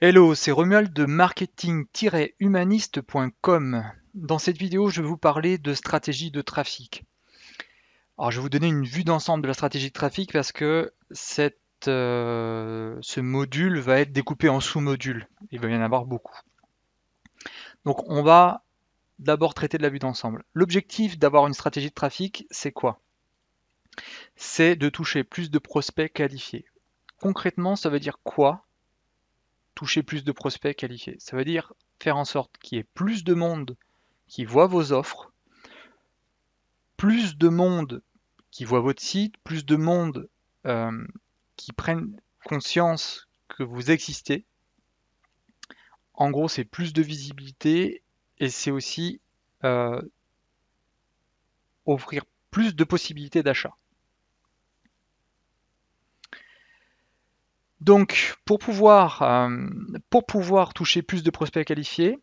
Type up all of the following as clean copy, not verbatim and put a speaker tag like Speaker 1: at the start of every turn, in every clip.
Speaker 1: Hello, c'est Romuald de marketing-humaniste.com. Dans cette vidéo, je vais vous parler de stratégie de trafic. Alors, je vais vous donner une vue d'ensemble de la stratégie de trafic parce que ce module va être découpé en sous-modules. Il va y en avoir beaucoup. Donc, on va d'abord traiter de la vue d'ensemble. L'objectif d'avoir une stratégie de trafic, c'est quoi? C'est de toucher plus de prospects qualifiés. Concrètement, ça veut dire quoi? Toucher plus de prospects qualifiés. Ça veut dire faire en sorte qu'il y ait plus de monde qui voit vos offres, plus de monde qui voit votre site, plus de monde euh, qui prennent conscience que vous existez. En gros, c'est plus de visibilité et c'est aussi euh, offrir plus de possibilités d'achat. Donc, pour pouvoir toucher plus de prospects qualifiés,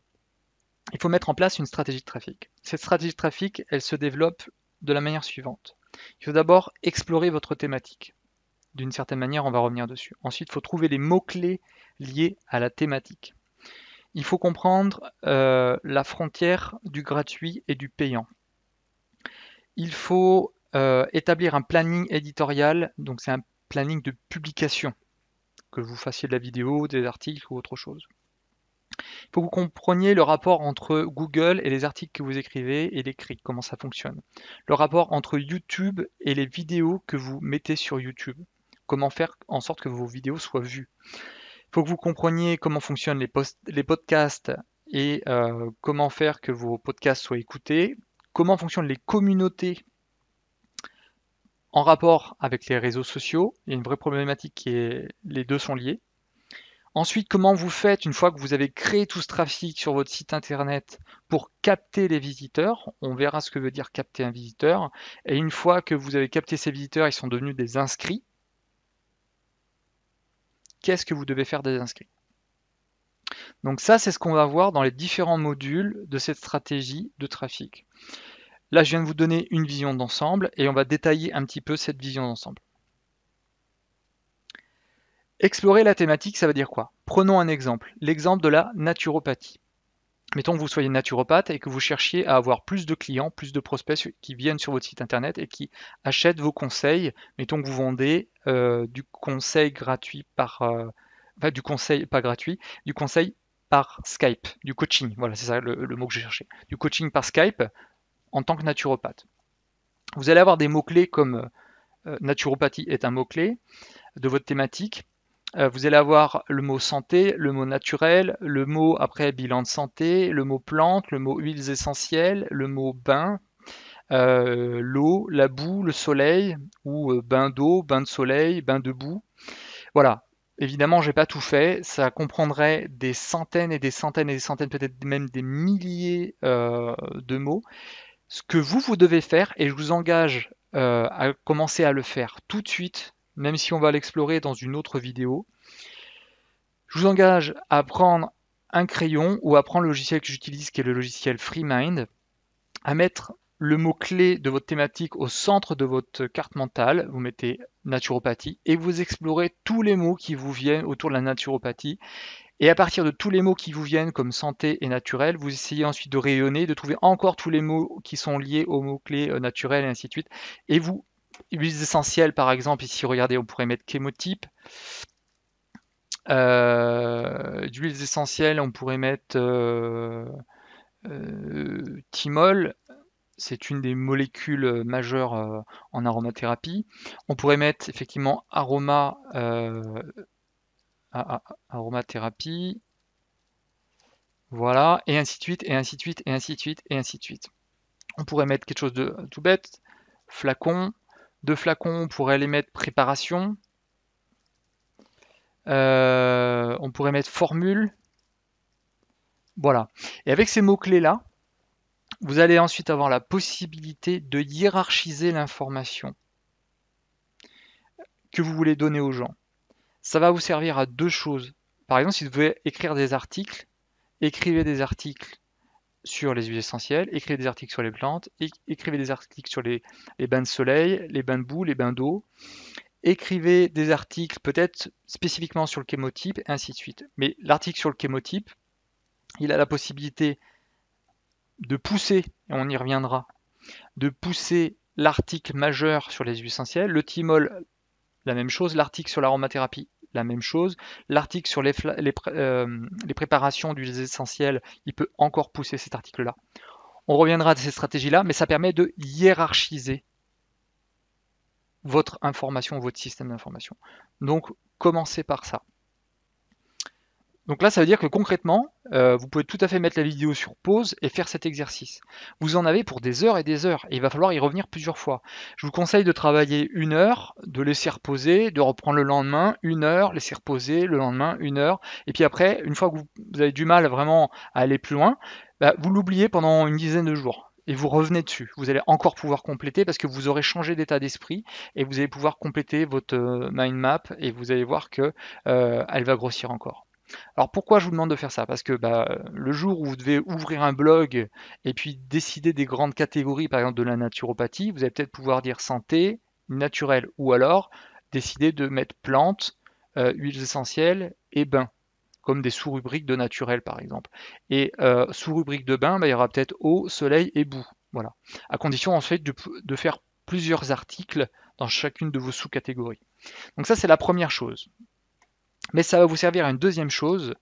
Speaker 1: il faut mettre en place une stratégie de trafic. Cette stratégie de trafic, elle se développe de la manière suivante. Il faut d'abord explorer votre thématique. D'une certaine manière, on va revenir dessus. Ensuite, il faut trouver les mots-clés liés à la thématique. Il faut comprendre la frontière du gratuit et du payant. Il faut établir un planning éditorial, donc c'est un planning de publication, que vous fassiez de la vidéo, des articles ou autre chose. Il faut que vous compreniez le rapport entre Google et les articles que vous écrivez et les clics, comment ça fonctionne. Le rapport entre YouTube et les vidéos que vous mettez sur YouTube. Comment faire en sorte que vos vidéos soient vues. Il faut que vous compreniez comment fonctionnent les podcasts et comment faire que vos podcasts soient écoutés. Comment fonctionnent les communautés en rapport avec les réseaux sociaux. Il y a une vraie problématique qui est les deux sont liés. Ensuite, comment vous faites une fois que vous avez créé tout ce trafic sur votre site internet pour capter les visiteurs? On verra ce que veut dire capter un visiteur. Et une fois que vous avez capté ces visiteurs, ils sont devenus des inscrits. Qu'est-ce que vous devez faire des inscrits? Donc ça, c'est ce qu'on va voir dans les différents modules de cette stratégie de trafic. Là, je viens de vous donner une vision d'ensemble et on va détailler un petit peu cette vision d'ensemble. Explorer la thématique, ça veut dire quoi? Prenons un exemple, l'exemple de la naturopathie. Mettons que vous soyez naturopathe et que vous cherchiez à avoir plus de clients, plus de prospects qui viennent sur votre site internet et qui achètent vos conseils. Mettons que vous vendez du conseil gratuit enfin, du conseil pas gratuit, du conseil par Skype, du coaching. Voilà, c'est ça le mot que j'ai cherché. Du coaching par Skype en tant que naturopathe. Vous allez avoir des mots-clés comme naturopathie est un mot-clé de votre thématique. Vous allez avoir le mot santé, le mot naturel, le mot après bilan de santé, le mot plante, le mot huiles essentielles, le mot bain, l'eau, la boue, le soleil, ou bain d'eau, bain de soleil, bain de boue. Voilà. Évidemment, j'ai pas tout fait. Ça comprendrait des centaines et des centaines et des centaines, peut-être même des milliers de mots. Ce que vous devez faire, et je vous engage à commencer à le faire tout de suite, même si on va l'explorer dans une autre vidéo, je vous engage à prendre un crayon ou à prendre le logiciel que j'utilise, qui est le logiciel FreeMind, à mettre le mot-clé de votre thématique au centre de votre carte mentale. Vous mettez naturopathie et vous explorez tous les mots qui vous viennent autour de la naturopathie. Et à partir de tous les mots qui vous viennent comme santé et naturel, vous essayez ensuite de rayonner, de trouver encore tous les mots qui sont liés aux mots-clés naturels et ainsi de suite. Et vous, huiles essentielles par exemple, ici regardez, on pourrait mettre chémotype. D'huiles essentielles, on pourrait mettre thymol, c'est une des molécules majeures en aromathérapie. On pourrait mettre effectivement aromathérapie, voilà, et ainsi de suite, et ainsi de suite, et ainsi de suite, et ainsi de suite. On pourrait mettre quelque chose de tout bête, flacon. De flacons, on pourrait les mettre préparation. On pourrait mettre formule. Voilà. Et avec ces mots-clés-là, vous allez ensuite avoir la possibilité de hiérarchiser l'information que vous voulez donner aux gens. Ça va vous servir à deux choses. Par exemple, si vous devez écrire des articles, écrivez des articles sur les huiles essentielles, écrivez des articles sur les plantes, écrivez des articles sur les bains de soleil, les bains de boue, les bains d'eau, écrivez des articles peut-être spécifiquement sur le chémotype, et ainsi de suite. Mais l'article sur le chémotype, il a la possibilité de pousser, et on y reviendra, de pousser l'article majeur sur les huiles essentielles, le thymol, la même chose, l'article sur l'aromathérapie, la même chose, l'article sur les préparations d'huiles essentielles, il peut encore pousser cet article-là. On reviendra à ces stratégies-là, mais ça permet de hiérarchiser votre information, votre système d'information. Donc, commencez par ça. Donc là, ça veut dire que concrètement, vous pouvez tout à fait mettre la vidéo sur pause et faire cet exercice. Vous en avez pour des heures et des heures, et il va falloir y revenir plusieurs fois. Je vous conseille de travailler 1 heure, de laisser reposer, de reprendre le lendemain, 1 heure, laisser reposer, le lendemain, 1 heure, et puis après, une fois que vous avez du mal vraiment à aller plus loin, bah, vous l'oubliez pendant une dizaine de jours. Et vous revenez dessus. Vous allez encore pouvoir compléter parce que vous aurez changé d'état d'esprit et vous allez pouvoir compléter votre mind map et vous allez voir que elle va grossir encore. Alors pourquoi je vous demande de faire ça? Parce que bah, le jour où vous devez ouvrir un blog et puis décider des grandes catégories, par exemple de la naturopathie, vous allez peut-être pouvoir dire santé, naturel, ou alors décider de mettre plantes, huiles essentielles et bains, comme des sous-rubriques de naturel par exemple. Et sous-rubrique de bain, bah, il y aura peut-être eau, soleil et boue. Voilà. À condition ensuite de faire plusieurs articles dans chacune de vos sous-catégories. Donc ça c'est la première chose. Mais ça va vous servir à une deuxième chose,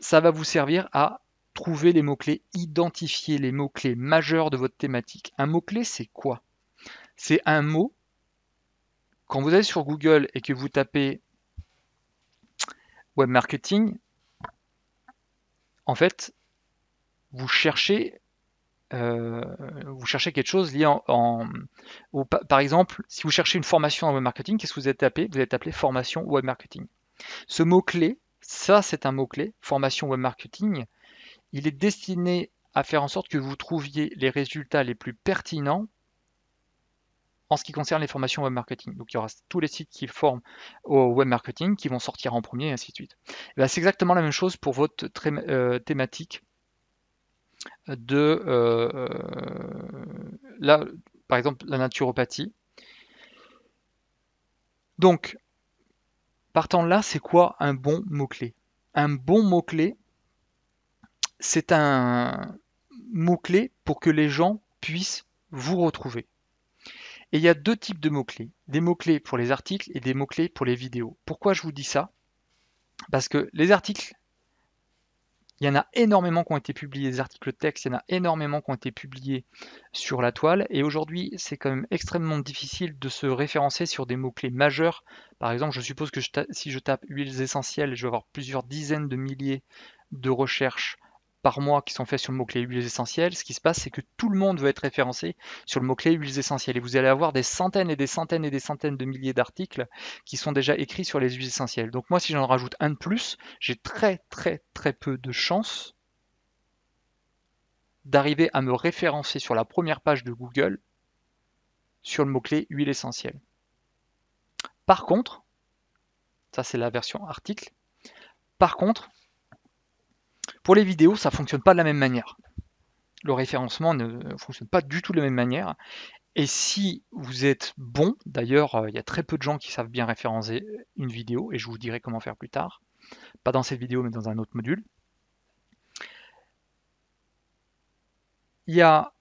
Speaker 1: ça va vous servir à trouver les mots-clés, identifier les mots-clés majeurs de votre thématique. Un mot-clé, c'est quoi? C'est un mot, quand vous allez sur Google et que vous tapez web marketing, en fait, vous cherchez, quelque chose lié par exemple, si vous cherchez une formation en web marketing, qu'est-ce que vous allez taper? Vous allez taper formation web marketing. Ce mot-clé, ça c'est un mot-clé, formation web marketing, il est destiné à faire en sorte que vous trouviez les résultats les plus pertinents en ce qui concerne les formations web marketing. Donc il y aura tous les sites qui forment au web marketing qui vont sortir en premier et ainsi de suite. C'est exactement la même chose pour votre thématique de là, par exemple la naturopathie. Donc partant de là, c'est quoi un bon mot-clé? Un bon mot-clé, c'est un mot-clé pour que les gens puissent vous retrouver. Et il y a deux types de mots-clés. Des mots-clés pour les articles et des mots-clés pour les vidéos. Pourquoi je vous dis ça? Parce que les articles, il y en a énormément qui ont été publiés, des articles texte, il y en a énormément qui ont été publiés sur la toile. Et aujourd'hui, c'est quand même extrêmement difficile de se référencer sur des mots-clés majeurs. Par exemple, je suppose que si je tape huiles essentielles, je vais avoir plusieurs dizaines de milliers de recherches par mois qui sont faits sur le mot-clé huiles essentielles. Ce qui se passe, c'est que tout le monde veut être référencé sur le mot-clé huiles essentielles. Et vous allez avoir des centaines et des centaines et des centaines de milliers d'articles qui sont déjà écrits sur les huiles essentielles. Donc moi, si j'en rajoute un de plus, j'ai très très très peu de chances d'arriver à me référencer sur la première page de Google sur le mot-clé huile essentielle. Par contre, ça c'est la version article, par contre, pour les vidéos, ça ne fonctionne pas de la même manière. Le référencement ne fonctionne pas du tout de la même manière. Et si vous êtes bon, d'ailleurs, il y a très peu de gens qui savent bien référencer une vidéo, et je vous dirai comment faire plus tard, pas dans cette vidéo, mais dans un autre module. Il y a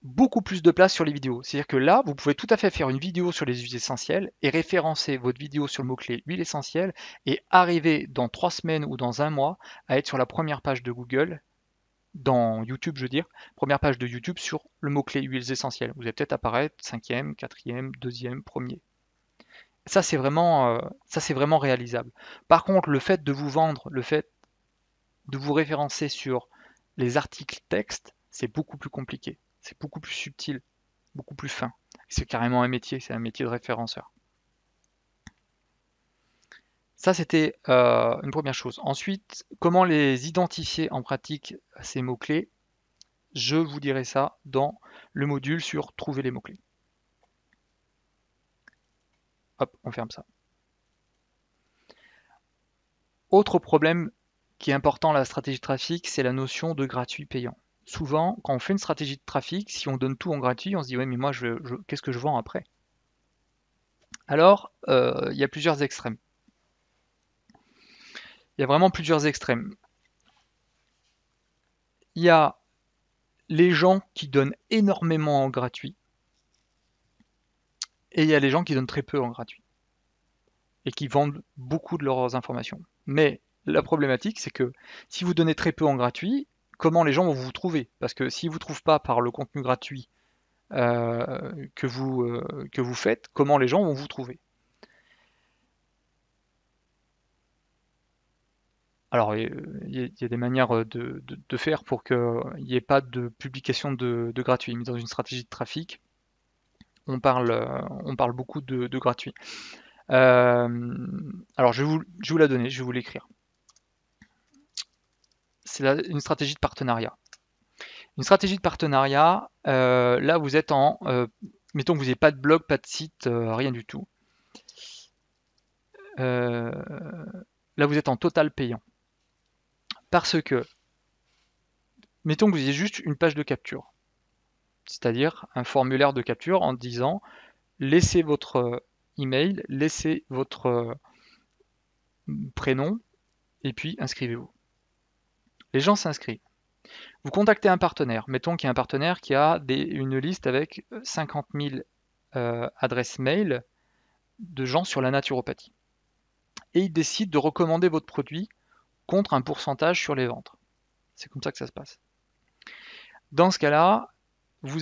Speaker 1: beaucoup plus de place sur les vidéos. C'est-à-dire que là, vous pouvez tout à fait faire une vidéo sur les huiles essentielles et référencer votre vidéo sur le mot-clé huile essentielle et arriver dans 3 semaines ou dans un mois à être sur la première page de Google, dans YouTube, je veux dire, première page de YouTube sur le mot-clé huiles essentielles. Vous allez peut-être apparaître 5e, 4e, 2e, 1er. Ça, c'est vraiment réalisable. Par contre, le fait de vous vendre, le fait de vous référencer sur les articles texte, c'est beaucoup plus compliqué. C'est beaucoup plus subtil, beaucoup plus fin. C'est carrément un métier, c'est un métier de référenceur. Ça, c'était une première chose. Ensuite, comment les identifier en pratique, ces mots-clés? Je vous dirai ça dans le module sur trouver les mots-clés. Hop, on ferme ça. Autre problème qui est important dans la stratégie de trafic, c'est la notion de gratuit payant. Souvent, quand on fait une stratégie de trafic, si on donne tout en gratuit, on se dit ouais mais moi qu'est-ce que je vends après? Alors, il y a plusieurs extrêmes. Il y a vraiment plusieurs extrêmes. Il y a les gens qui donnent énormément en gratuit et il y a les gens qui donnent très peu en gratuit et qui vendent beaucoup de leurs informations. Mais la problématique, c'est que si vous donnez très peu en gratuit, comment les gens vont vous trouver? Parce que s'ils ne vous trouvent pas par le contenu gratuit que vous faites, comment les gens vont vous trouver? Alors, il y a des manières de faire pour qu'il n'y ait pas de publication de gratuit. Mais dans une stratégie de trafic, on parle beaucoup de gratuit. Euh, alors, je vais vous la donner, je vais vous l'écrire. C'est une stratégie de partenariat. Une stratégie de partenariat, là, vous êtes mettons que vous n'avez pas de blog, pas de site, rien du tout. Euh, Là, vous êtes en total payant. Parce que, mettons que vous ayez juste une page de capture, c'est-à-dire un formulaire de capture en disant laissez votre email, laissez votre prénom et puis inscrivez-vous. Les gens s'inscrivent. Vous contactez un partenaire. Mettons qu'il y a un partenaire qui a une liste avec 50 000 adresses mail de gens sur la naturopathie. Et il décide de recommander votre produit contre un pourcentage sur les ventes. C'est comme ça que ça se passe. Dans ce cas-là, il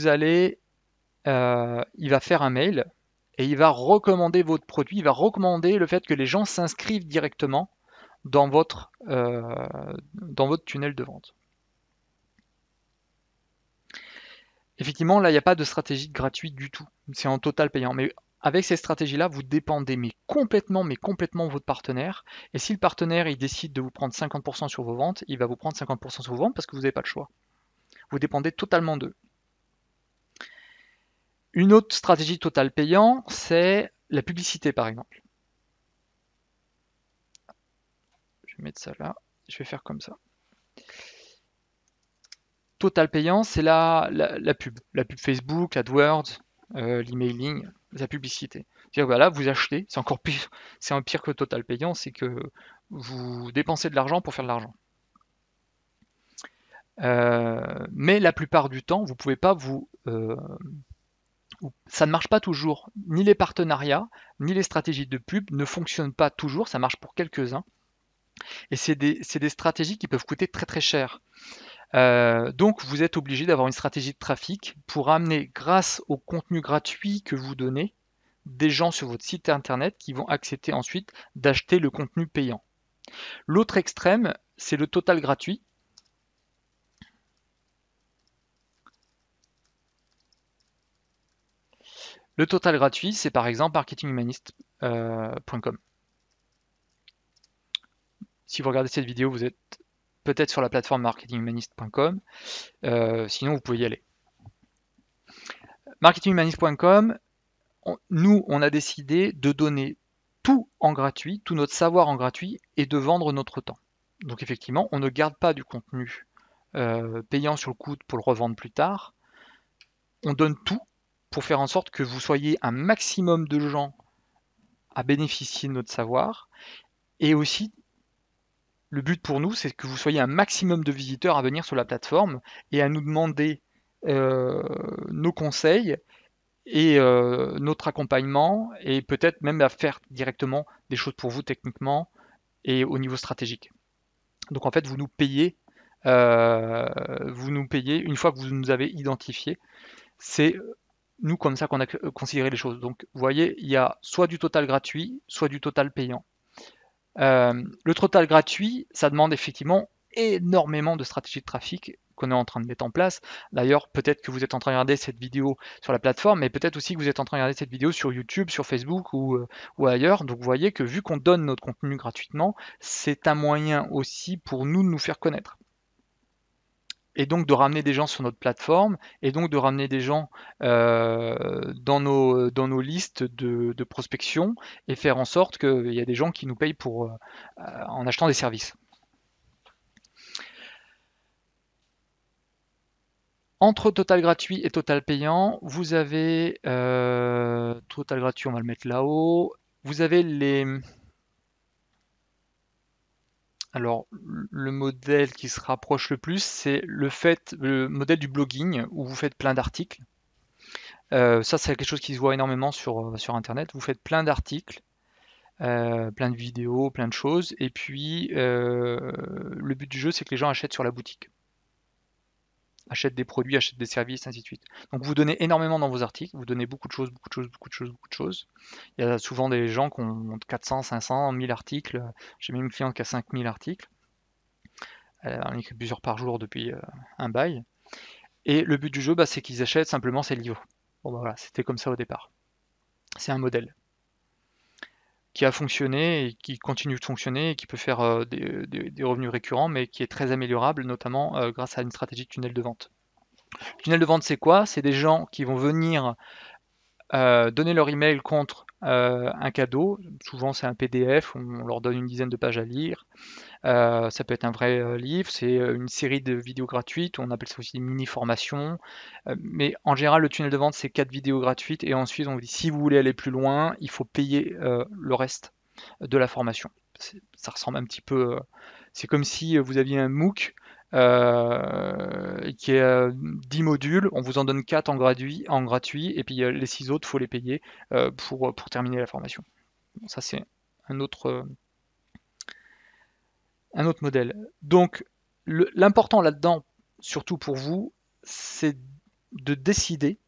Speaker 1: va faire un mail et il va recommander votre produit, il va recommander le fait que les gens s'inscrivent directement dans votre tunnel de vente. Effectivement, là, il n'y a pas de stratégie gratuite du tout. C'est en total payant. Mais avec ces stratégies-là, vous dépendez mais complètement de votre partenaire. Et si le partenaire il décide de vous prendre 50% sur vos ventes, il va vous prendre 50% sur vos ventes parce que vous n'avez pas le choix. Vous dépendez totalement d'eux. Une autre stratégie total payant, c'est la publicité par exemple. Je vais mettre ça là. Je vais faire comme ça. Total payant, c'est la pub. La pub Facebook, AdWords, l'emailing, la publicité. C'est-à-dire voilà, vous achetez, c'est encore pire, c'est un pire que total payant, c'est que vous dépensez de l'argent pour faire de l'argent. Mais la plupart du temps, vous pouvez pas ça ne marche pas toujours. Ni les partenariats, ni les stratégies de pub ne fonctionnent pas toujours. Ça marche pour quelques-uns. Et c'est des stratégies qui peuvent coûter très très cher. Donc vous êtes obligé d'avoir une stratégie de trafic pour amener, grâce au contenu gratuit que vous donnez, des gens sur votre site internet qui vont accepter ensuite d'acheter le contenu payant. L'autre extrême, c'est le total gratuit. Le total gratuit, c'est par exemple marketinghumanist.com. Si vous regardez cette vidéo, vous êtes peut-être sur la plateforme marketinghumanist.com. Sinon, vous pouvez y aller. Marketinghumanist.com, nous, on a décidé de donner tout en gratuit, tout notre savoir en gratuit et de vendre notre temps. Donc effectivement, on ne garde pas du contenu payant sur le coup pour le revendre plus tard. On donne tout pour faire en sorte que vous soyez un maximum de gens à bénéficier de notre savoir. Et aussi, le but pour nous, c'est que vous soyez un maximum de visiteurs à venir sur la plateforme et à nous demander nos conseils et notre accompagnement et peut-être même à faire directement des choses pour vous techniquement et au niveau stratégique. Donc en fait, vous nous payez une fois que vous nous avez identifié. C'est nous comme ça qu'on a considéré les choses. Donc vous voyez, il y a soit du total gratuit, soit du total payant. Le total gratuit, ça demande effectivement énormément de stratégies de trafic qu'on est en train de mettre en place. D'ailleurs, peut-être que vous êtes en train de regarder cette vidéo sur la plateforme, mais peut-être aussi que vous êtes en train de regarder cette vidéo sur YouTube, sur Facebook ou ailleurs. Donc vous voyez que vu qu'on donne notre contenu gratuitement, c'est un moyen aussi pour nous de nous faire connaître. Et donc de ramener des gens sur notre plateforme, et donc de ramener des gens dans nos listes de prospection, et faire en sorte qu'il y a des gens qui nous payent en achetant des services. Entre total gratuit et total payant, vous avez total gratuit, on va le mettre là-haut. Vous avez les. Alors, le modèle qui se rapproche le plus, c'est le modèle du blogging où vous faites plein d'articles. Ça, c'est quelque chose qui se voit énormément sur Internet. Vous faites plein d'articles, plein de vidéos, plein de choses. Et puis, le but du jeu, c'est que les gens achètent sur la boutique. Achètent des produits, achètent des services, ainsi de suite. Donc, vous donnez énormément dans vos articles. Vous donnez beaucoup de choses, beaucoup de choses, beaucoup de choses, beaucoup de choses. Il y a souvent des gens qui ont 400, 500, 1000 articles. J'ai même une cliente qui a 5000 articles. Elle en écrit plusieurs par jour depuis un bail. Et le but du jeu, bah, c'est qu'ils achètent simplement ces livres. Bon, bah, voilà, c'était comme ça au départ. C'est un modèle qui a fonctionné et qui continue de fonctionner et qui peut faire des revenus récurrents, mais qui est très améliorable, notamment grâce à une stratégie de tunnel de vente. Le tunnel de vente, c'est quoi? C'est des gens qui vont venir donner leur email contre un cadeau. Souvent, c'est un PDF, on leur donne une dizaine de pages à lire. Ça peut être un vrai livre, c'est une série de vidéos gratuites, on appelle ça aussi des mini-formations. Mais en général, le tunnel de vente, c'est 4 vidéos gratuites et ensuite on vous dit si vous voulez aller plus loin, il faut payer le reste de la formation. Ça ressemble un petit peu, c'est comme si vous aviez un MOOC qui est 10 modules, on vous en donne 4 en gratuit et puis les 6 autres, il faut les payer pour terminer la formation. Bon, ça, c'est un autre, un autre modèle. Donc, l'important là-dedans, surtout pour vous, c'est de décider,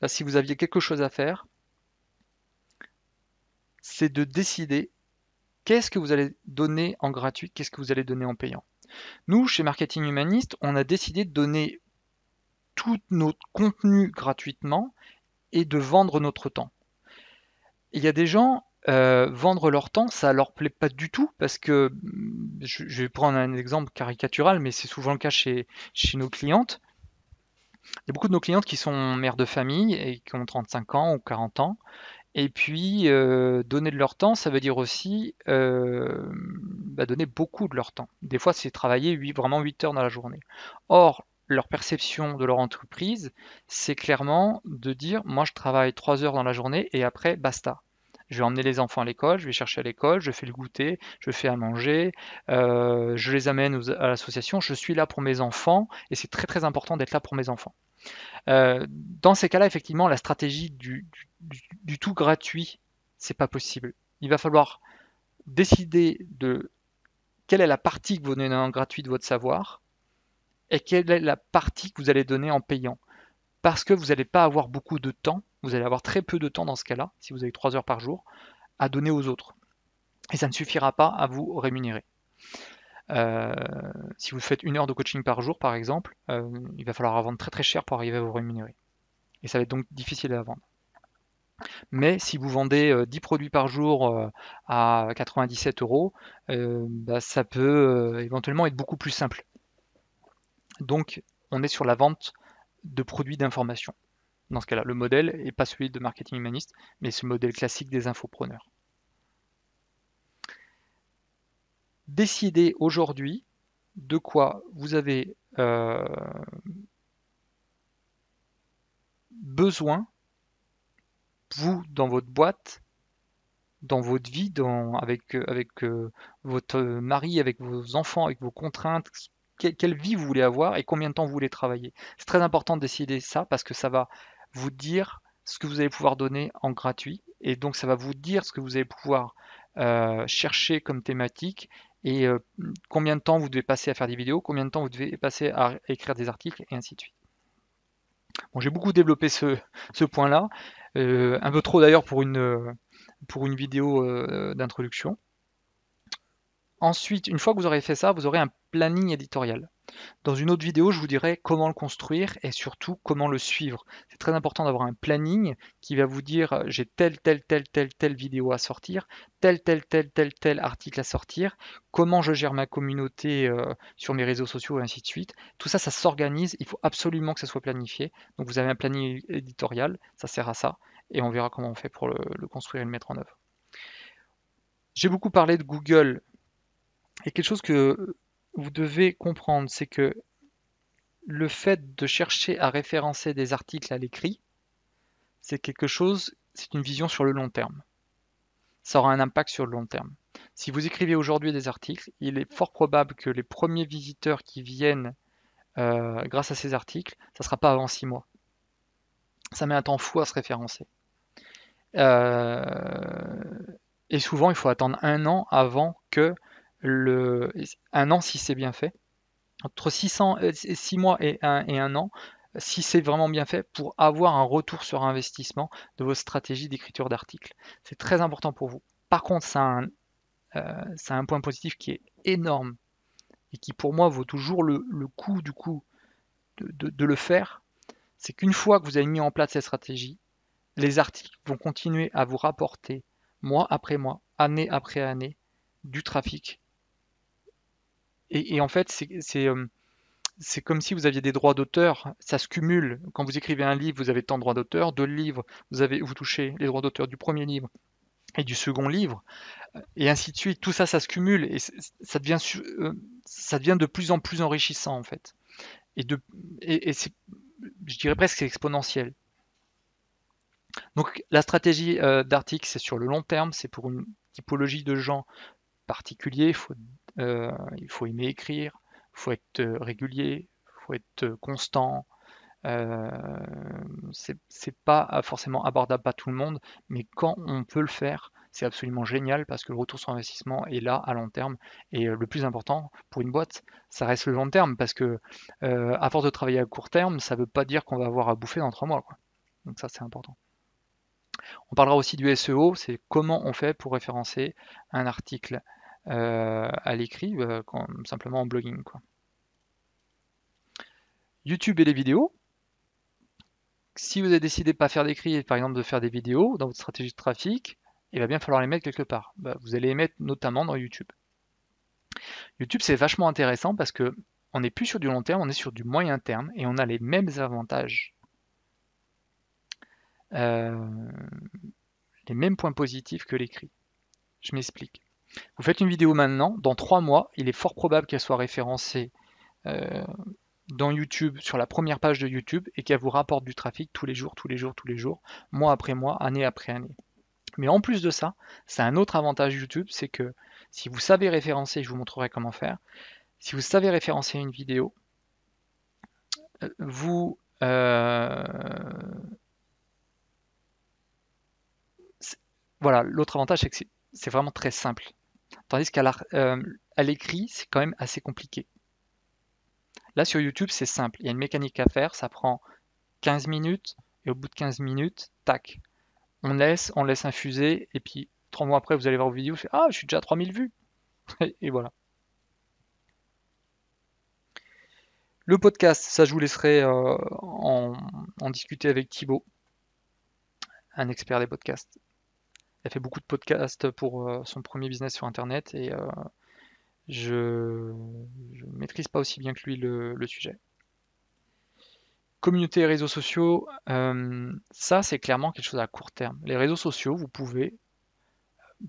Speaker 1: là, si vous aviez quelque chose à faire, c'est de décider qu'est-ce que vous allez donner en gratuit, qu'est-ce que vous allez donner en payant. Nous, chez Marketing Humaniste, on a décidé de donner tout notre contenu gratuitement et de vendre notre temps. Il y a des gens, vendre leur temps, ça leur plaît pas du tout parce que, je vais prendre un exemple caricatural, mais c'est souvent le cas chez nos clientes. Il y a beaucoup de nos clientes qui sont mères de famille et qui ont 35 ans ou 40 ans. Et puis, donner de leur temps, ça veut dire aussi donner beaucoup de leur temps. Des fois, c'est travailler vraiment 8 heures dans la journée. Or, leur perception de leur entreprise, c'est clairement de dire, moi, je travaille 3 heures dans la journée et après, basta. Je vais emmener les enfants à l'école, je vais chercher à l'école, je fais le goûter, je fais à manger, je les amène à l'association, je suis là pour mes enfants et c'est très très important d'être là pour mes enfants. Dans ces cas-là, effectivement, la stratégie du tout gratuit, c'est pas possible. Il va falloir décider de quelle est la partie que vous donnez en gratuit de votre savoir et quelle est la partie que vous allez donner en payant. Parce que vous n'allez pas avoir beaucoup de temps, vous allez avoir très peu de temps dans ce cas-là, si vous avez 3 heures par jour, à donner aux autres. Et ça ne suffira pas à vous rémunérer. Euh, si vous faites 1 heure de coaching par jour, par exemple, il va falloir vendre très très cher pour arriver à vous rémunérer. Et ça va être donc difficile à vendre. Mais si vous vendez 10 produits par jour à 97 euros, ça peut éventuellement être beaucoup plus simple. Donc, on est sur la vente de produits d'information. Dans ce cas-là, le modèle n'est pas celui de marketing humaniste, mais ce modèle classique des infopreneurs. Décidez aujourd'hui de quoi vous avez besoin, vous, dans votre boîte, dans votre vie, avec votre mari, avec vos enfants, avec vos contraintes, quelle vie vous voulez avoir et combien de temps vous voulez travailler. C'est très important de décider ça parce que ça va vous dire ce que vous allez pouvoir donner en gratuit et donc ça va vous dire ce que vous allez pouvoir chercher comme thématique et combien de temps vous devez passer à faire des vidéos, combien de temps vous devez passer à écrire des articles et ainsi de suite. Bon, j'ai beaucoup développé ce point-là, un peu trop d'ailleurs pour une vidéo d'introduction. Ensuite, une fois que vous aurez fait ça, vous aurez un planning éditorial. Dans une autre vidéo, je vous dirai comment le construire et surtout comment le suivre. C'est très important d'avoir un planning qui va vous dire j'ai telle vidéo à sortir, tel article à sortir, comment je gère ma communauté sur mes réseaux sociaux et ainsi de suite. Tout ça, ça s'organise. Il faut absolument que ça soit planifié. Donc vous avez un planning éditorial, ça sert à ça et on verra comment on fait pour le construire et le mettre en œuvre. J'ai beaucoup parlé de Google et quelque chose que vous devez comprendre, c'est que le fait de chercher à référencer des articles à l'écrit, c'est quelque chose, c'est une vision sur le long terme. Ça aura un impact sur le long terme. Si vous écrivez aujourd'hui des articles, il est fort probable que les premiers visiteurs qui viennent grâce à ces articles, ça ne sera pas avant 6 mois. Ça met un temps fou à se référencer. Et souvent, il faut attendre 1 an avant que le... 1 an si c'est bien fait. Entre 6 mois et 1 an, si c'est vraiment bien fait, pour avoir un retour sur investissement de votre stratégie d'écriture d'articles. C'est très important pour vous. Par contre, ça a un point positif qui est énorme et qui pour moi vaut toujours le coup du coup de le faire. C'est qu'une fois que vous avez mis en place cette stratégie, les articles vont continuer à vous rapporter mois après mois, année après année, du trafic. Et en fait, c'est comme si vous aviez des droits d'auteur, ça se cumule. Quand vous écrivez un livre, vous avez tant de droits d'auteur. 2 livres, vous touchez les droits d'auteur du premier livre et du second livre, et ainsi de suite. Tout ça, ça se cumule et ça devient de plus en plus enrichissant en fait. Et, de, et je dirais presque que c'est exponentiel. Donc la stratégie d'article, c'est sur le long terme, c'est pour une typologie de gens particuliers. Il faut aimer écrire, il faut être régulier, il faut être constant. Euh, c'est pas forcément abordable par tout le monde, mais quand on peut le faire, c'est absolument génial parce que le retour sur investissement est là à long terme. Et le plus important pour une boîte, ça reste le long terme parce que à force de travailler à court terme, ça veut pas dire qu'on va avoir à bouffer dans 3 mois, quoi. Donc ça, c'est important. On parlera aussi du SEO, c'est comment on fait pour référencer un article à l'écrit, simplement en blogging, quoi. YouTube et les vidéos. Si vous avez décidé de ne pas faire d'écrit et par exemple de faire des vidéos dans votre stratégie de trafic, il va bien falloir les mettre quelque part. Vous allez les mettre notamment dans YouTube. YouTube, c'est vachement intéressant parce que on n'est plus sur du long terme, on est sur du moyen terme et on a les mêmes avantages, euh, les mêmes points positifs que l'écrit. Je m'explique. Vous faites une vidéo maintenant, dans 3 mois, il est fort probable qu'elle soit référencée euh, dans YouTube, sur la première page de YouTube, et qu'elle vous rapporte du trafic tous les jours, tous les jours, tous les jours, mois après mois, année après année. Mais en plus de ça, c'est un autre avantage YouTube, c'est que si vous savez référencer, je vous montrerai comment faire, si vous savez référencer une vidéo, vous... voilà, l'autre avantage, c'est que c'est vraiment très simple. Tandis à l'écrit, c'est quand même assez compliqué. Là, sur YouTube, c'est simple. Il y a une mécanique à faire, ça prend 15 minutes, et au bout de 15 minutes, tac, on laisse infuser, et puis 3 mois après, vous allez voir vos vidéos, vous faites, ah, je suis déjà à 3000 vues. Et voilà. Le podcast, ça je vous laisserai en discuter avec Thibaut, un expert des podcasts. Il a fait beaucoup de podcasts pour son premier business sur Internet et je ne maîtrise pas aussi bien que lui le sujet. Communauté et réseaux sociaux, ça c'est clairement quelque chose à court terme. Les réseaux sociaux, vous pouvez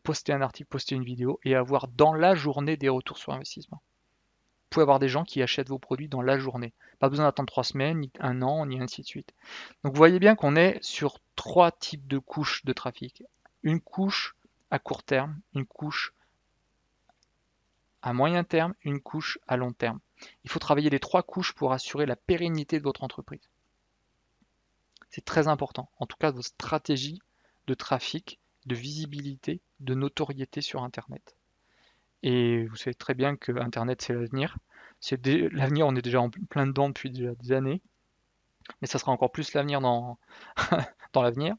Speaker 1: poster un article, poster une vidéo et avoir dans la journée des retours sur investissement. Vous pouvez avoir des gens qui achètent vos produits dans la journée. Pas besoin d'attendre 3 semaines, ni 1 an, ni ainsi de suite. Donc vous voyez bien qu'on est sur 3 types de couches de trafic. Une couche à court terme, une couche à moyen terme, une couche à long terme. Il faut travailler les 3 couches pour assurer la pérennité de votre entreprise. C'est très important. En tout cas, votre stratégie de trafic, de visibilité, de notoriété sur Internet. Et vous savez très bien que Internet, c'est l'avenir. L'avenir, on est déjà en plein dedans depuis déjà des années, mais ça sera encore plus l'avenir dans l'avenir.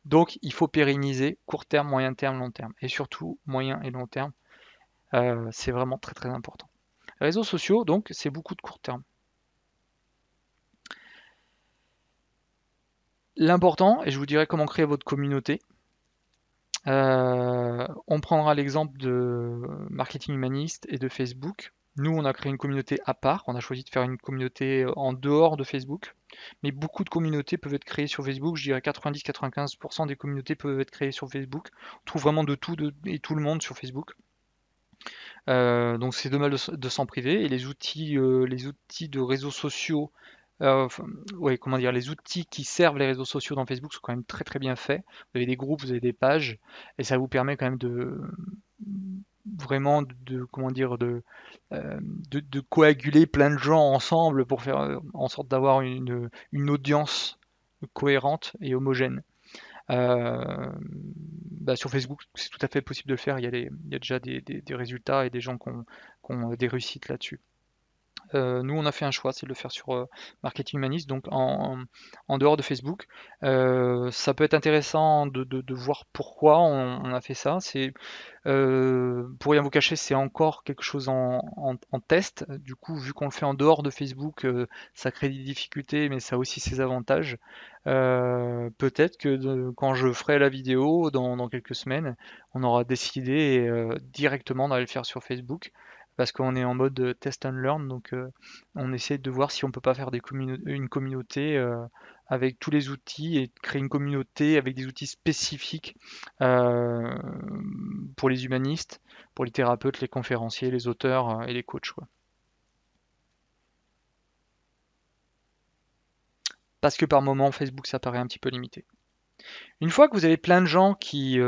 Speaker 1: Donc, il faut pérenniser court terme, moyen terme, long terme. Et surtout, moyen et long terme, c'est vraiment très très important. Les réseaux sociaux, donc, c'est beaucoup de court terme. L'important, et je vous dirai comment créer votre communauté, on prendra l'exemple de Marketing Humaniste et de Facebook. Nous, on a créé une communauté à part. On a choisi de faire une communauté en dehors de Facebook. Mais beaucoup de communautés peuvent être créées sur Facebook. Je dirais 90-95% des communautés peuvent être créées sur Facebook. On trouve vraiment de tout et tout le monde sur Facebook. Donc c'est dommage de s'en priver. Et les outils de réseaux sociaux, enfin, ouais, comment dire, les outils qui servent les réseaux sociaux dans Facebook sont quand même très très bien faits. Vous avez des groupes, vous avez des pages, et ça vous permet quand même de vraiment comment dire de coaguler plein de gens ensemble pour faire en sorte d'avoir une audience cohérente et homogène. Bah, sur Facebook, c'est tout à fait possible de le faire. Il y a déjà des résultats et des gens qui ont des réussites là-dessus. Nous, on a fait un choix, c'est de le faire sur Marketing Humanist, donc en dehors de Facebook. Ça peut être intéressant de voir pourquoi on a fait ça. Pour rien vous cacher, c'est encore quelque chose en test. Du coup, vu qu'on le fait en dehors de Facebook, ça crée des difficultés, mais ça a aussi ses avantages. Peut-être que quand je ferai la vidéo dans quelques semaines, on aura décidé directement d'aller le faire sur Facebook parce qu'on est en mode test and learn, donc on essaie de voir si on peut pas faire une communauté avec tous les outils et créer une communauté avec des outils spécifiques euh, pour les humanistes, pour les thérapeutes, les conférenciers, les auteurs et les coachs, quoi. Parce que par moment, Facebook, ça paraît un petit peu limité. Une fois que vous avez plein de gens qui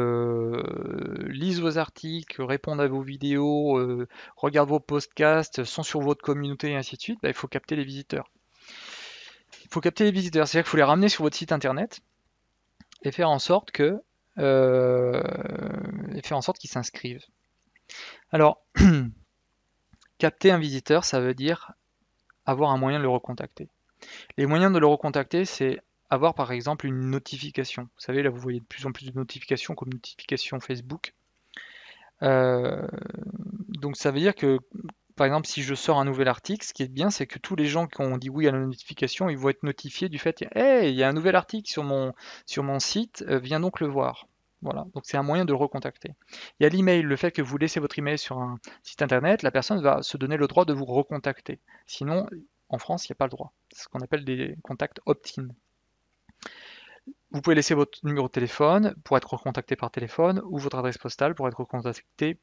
Speaker 1: lisent vos articles, répondent à vos vidéos, regardent vos podcasts, sont sur votre communauté et ainsi de suite, bah, il faut capter les visiteurs. Il faut capter les visiteurs, c'est-à-dire qu'il faut les ramener sur votre site internet et faire en sorte euh, qu'ils s'inscrivent. Alors, capter un visiteur, ça veut dire avoir un moyen de le recontacter. Les moyens de le recontacter, c'est avoir par exemple une notification. Vous savez, là vous voyez de plus en plus de notifications comme notification Facebook. Euh, donc ça veut dire que, par exemple, si je sors un nouvel article, ce qui est bien, c'est que tous les gens qui ont dit oui à la notification, ils vont être notifiés du fait, hey, il y a un nouvel article sur mon site, viens donc le voir. Voilà, donc c'est un moyen de le recontacter. Il y a l'email, le fait que vous laissez votre email sur un site internet, la personne va se donner le droit de vous recontacter. Sinon, en France, il n'y a pas le droit. C'est ce qu'on appelle des contacts opt-in. Vous pouvez laisser votre numéro de téléphone pour être recontacté par téléphone ou votre adresse postale pour être recontacté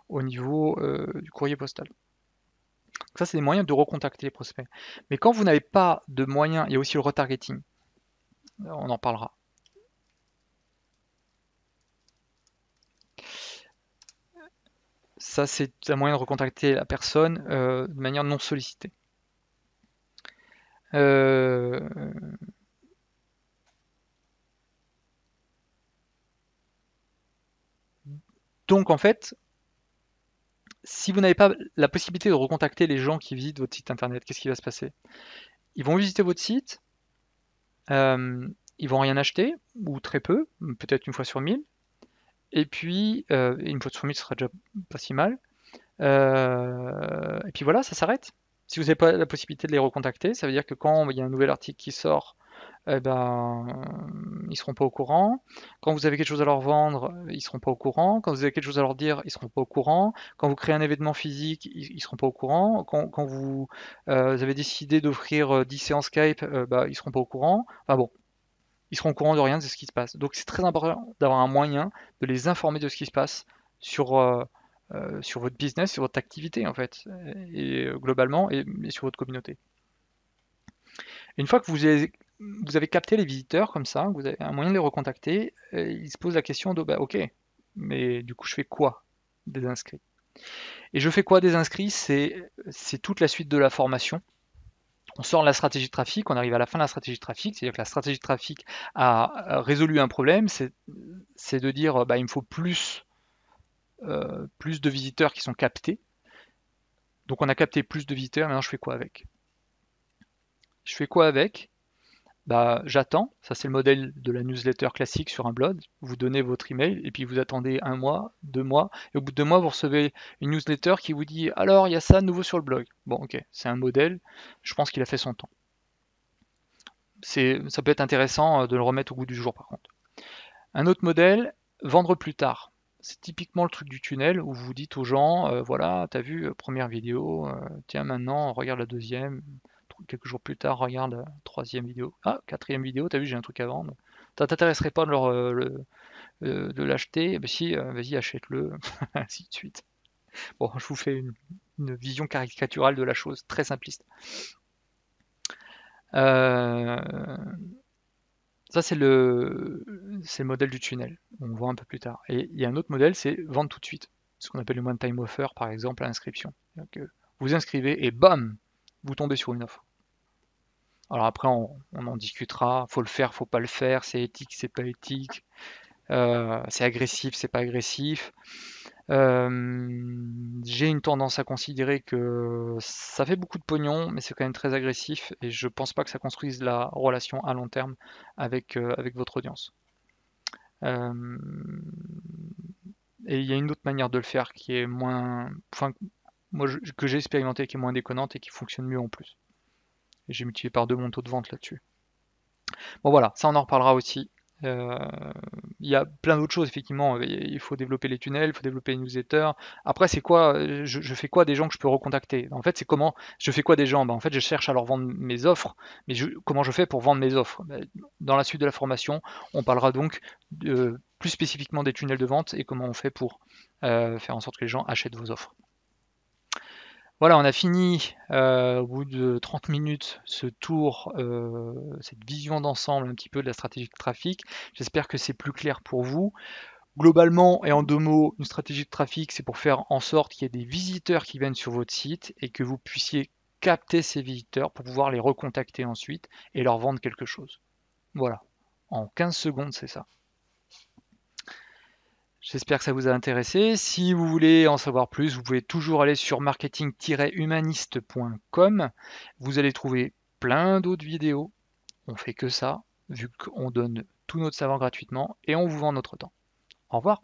Speaker 1: au niveau du courrier postal. Donc ça, c'est des moyens de recontacter les prospects. Mais quand vous n'avez pas de moyens, il y a aussi le retargeting. On en parlera. Ça, c'est un moyen de recontacter la personne de manière non sollicitée. Euh, donc en fait, si vous n'avez pas la possibilité de recontacter les gens qui visitent votre site internet, qu'est-ce qui va se passer? Ils vont visiter votre site, euh, ils vont rien acheter, ou très peu, peut-être une fois sur 1000, et puis une fois sur 1000 ce sera déjà pas si mal. Et puis voilà, ça s'arrête. Si vous n'avez pas la possibilité de les recontacter, ça veut dire que quand il y a un nouvel article qui sort, eh ben, ils seront pas au courant. Quand vous avez quelque chose à leur vendre, ils seront pas au courant. Quand vous avez quelque chose à leur dire, ils seront pas au courant. Quand vous créez un événement physique, ils seront pas au courant. Quand vous avez décidé d'offrir 10 séances Skype, bah, ils seront pas au courant. Enfin bon, ils seront au courant de rien de ce qui se passe. Donc c'est très important d'avoir un moyen de les informer de ce qui se passe sur, sur votre business, sur votre activité en fait, et globalement, et sur votre communauté. Une fois que vous avez capté les visiteurs comme ça, vous avez un moyen de les recontacter, ils se posent la question de bah, ok, mais du coup je fais quoi des inscrits? Et je fais quoi des inscrits? C'est toute la suite de la formation. On sort de la stratégie de trafic, on arrive à la fin de la stratégie de trafic, c'est-à-dire que la stratégie de trafic a résolu un problème, c'est de dire bah, il me faut plus de visiteurs qui sont captés. Donc on a capté plus de visiteurs, maintenant je fais quoi avec? Je fais quoi avec? Bah, j'attends, ça c'est le modèle de la newsletter classique sur un blog. Vous donnez votre email et puis vous attendez un mois, 2 mois, et au bout de 2 mois vous recevez une newsletter qui vous dit alors il y a ça de nouveau sur le blog. Bon ok, c'est un modèle, je pense qu'il a fait son temps. Ça peut être intéressant de le remettre au goût du jour par contre. Un autre modèle, vendre plus tard. C'est typiquement le truc du tunnel où vous dites aux gens, voilà, t'as vu, première vidéo, tiens maintenant, regarde la deuxième, quelques jours plus tard, regarde la troisième vidéo, ah, quatrième vidéo, t'as vu, j'ai un truc à vendre. Ça t'intéresserait pas de l'acheter? Eh ben si, vas-y, achète-le, ainsi de suite. Bon, je vous fais une vision caricaturale de la chose, très simpliste. Euh, Ça, c'est le modèle du tunnel. On le voit un peu plus tard. Et il y a un autre modèle, c'est vendre tout de suite. Ce qu'on appelle le one-time offer, par exemple, à l'inscription. Donc, vous inscrivez et bam, vous tombez sur une offre. Alors après, on en discutera. Faut le faire, faut pas le faire. C'est éthique, c'est pas éthique. C'est agressif, c'est pas agressif. J'ai une tendance à considérer que ça fait beaucoup de pognon, mais c'est quand même très agressif et je pense pas que ça construise la relation à long terme avec votre audience. Euh, et il y a une autre manière de le faire qui est moins, enfin, que j'ai expérimenté, qui est moins déconnante et qui fonctionne mieux en plus. Et j'ai multiplié par deux mon taux de vente là-dessus. Bon voilà, ça on en reparlera aussi. Euh, il y a plein d'autres choses, effectivement. Il faut développer les tunnels, il faut développer les newsletters. Après, c'est quoi je fais quoi des gens que je peux recontacter? En fait, c'est comment je fais quoi des gens? En fait, je cherche à leur vendre mes offres, mais comment je fais pour vendre mes offres? Dans la suite de la formation, on parlera donc plus spécifiquement des tunnels de vente et comment on fait pour faire en sorte que les gens achètent vos offres. Voilà, on a fini au bout de 30 minutes ce tour, cette vision d'ensemble un petit peu de la stratégie de trafic. J'espère que c'est plus clair pour vous. Globalement et en deux mots, une stratégie de trafic, c'est pour faire en sorte qu'il y ait des visiteurs qui viennent sur votre site et que vous puissiez capter ces visiteurs pour pouvoir les recontacter ensuite et leur vendre quelque chose. Voilà, en 15 secondes, c'est ça. J'espère que ça vous a intéressé. Si vous voulez en savoir plus, vous pouvez toujours aller sur marketing-humaniste.com. Vous allez trouver plein d'autres vidéos. On fait que ça, vu qu'on donne tout notre savoir gratuitement et on vous vend notre temps. Au revoir.